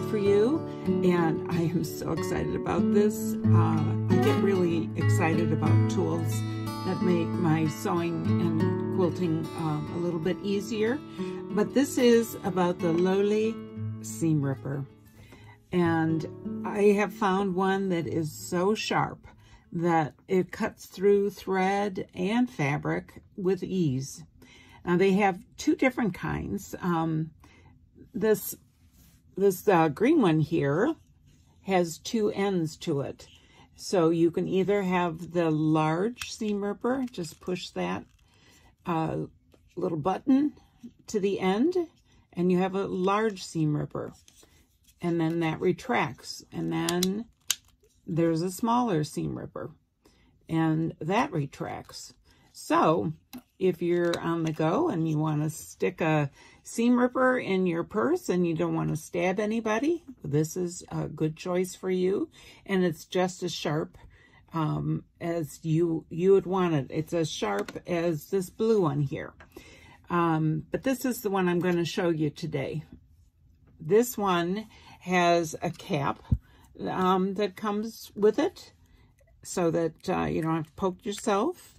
for you, and I am so excited about this. I get really excited about tools that make my sewing and quilting a little bit easier, but this is about the lowly seam ripper. And I have found one that is so sharp that it cuts through thread and fabric with ease. Now they have two different kinds. This green one here has two ends to it. So you can either have the large seam ripper, just push that little button to the end, and you have a large seam ripper. And then that retracts. And then there's a smaller seam ripper, and that retracts. So if you're on the go and you want to stick a seam ripper in your purse and you don't want to stab anybody, this is a good choice for you. And it's just as sharp as you would want it. It's as sharp as this blue one here. But this is the one I'm going to show you today. This one has a cap that comes with it so that you don't have to poke yourself.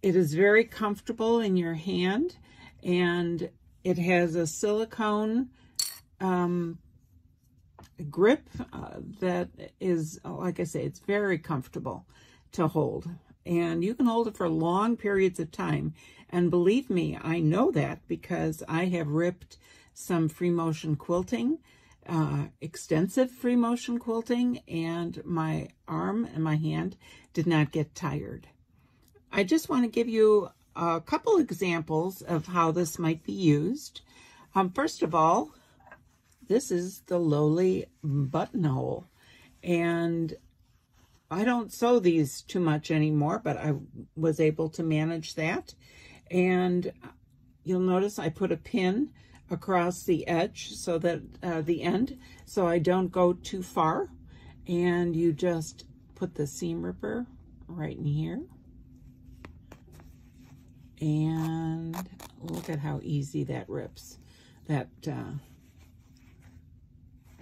It is very comfortable in your hand, and it has a silicone grip that is, like I say, it's very comfortable to hold. And you can hold it for long periods of time. And believe me, I know that because I have ripped some free motion quilting, extensive free motion quilting, and my arm and my hand did not get tired. I just want to give you a couple examples of how this might be used. First of all, this is the lowly buttonhole, and I don't sew these too much anymore, but I was able to manage that. And you'll notice I put a pin across the edge so that the end, so I don't go too far. And you just put the seam ripper right in here. And look at how easy that rips. That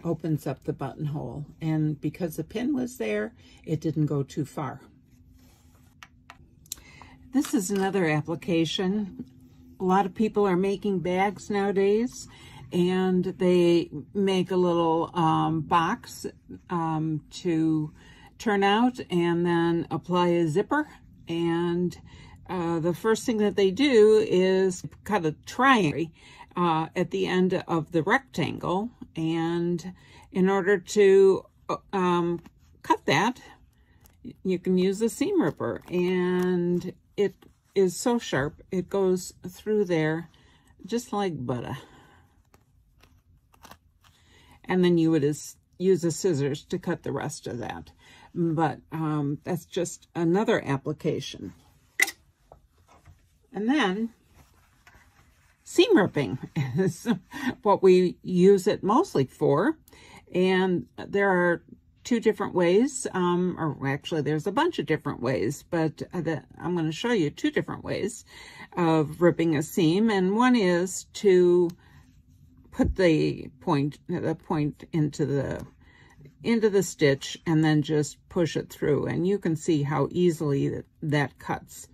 opens up the buttonhole. And because the pin was there, it didn't go too far. This is another application. A lot of people are making bags nowadays, and they make a little box to turn out and then apply a zipper. And the first thing that they do is cut a triangle at the end of the rectangle. And in order to cut that, you can use a seam ripper. And it is so sharp, it goes through there just like butter. And then you would use the scissors to cut the rest of that. But that's just another application. And then seam ripping is what we use it mostly for. And there are two different ways, or actually there's a bunch of different ways, but I'm going to show you two different ways of ripping a seam. And one is to put the point into the stitch and then just push it through, and you can see how easily that cuts.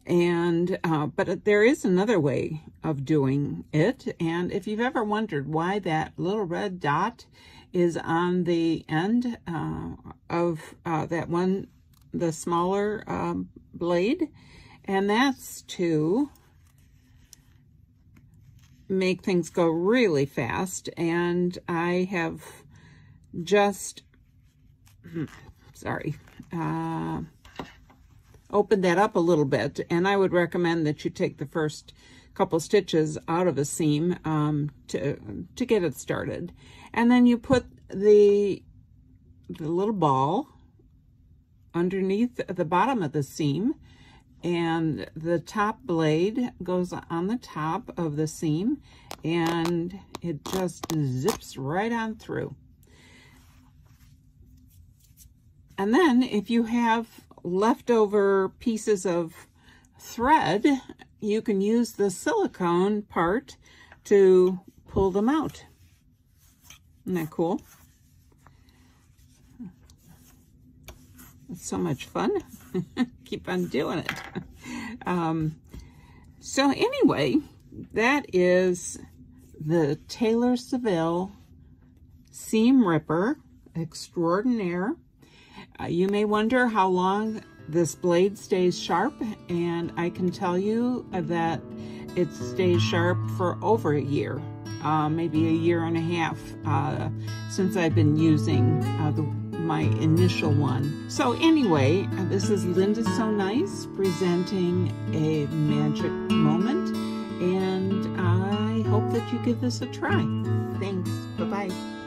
And but there is another way of doing it, and if you've ever wondered why that little red dot is on the end of that one, the smaller blade, and that's to make things go really fast. And I have just opened that up a little bit, and I would recommend that you take the first couple stitches out of a seam to get it started. And then you put the little ball underneath the bottom of the seam, and the top blade goes on the top of the seam, and it just zips right on through. And then if you have leftover pieces of thread, you can use the silicone part to pull them out. Isn't that cool? It's so much fun. Keep on doing it. So anyway, that is the Taylor Seville Seam Ripper Extraordinaire. You may wonder how long this blade stays sharp, and I can tell you that it stays sharp for over a year, maybe a year and a half, since I've been using my initial one. So anyway, this is LindaSewNice presenting a magic moment, and I hope that you give this a try. Thanks. Bye-bye.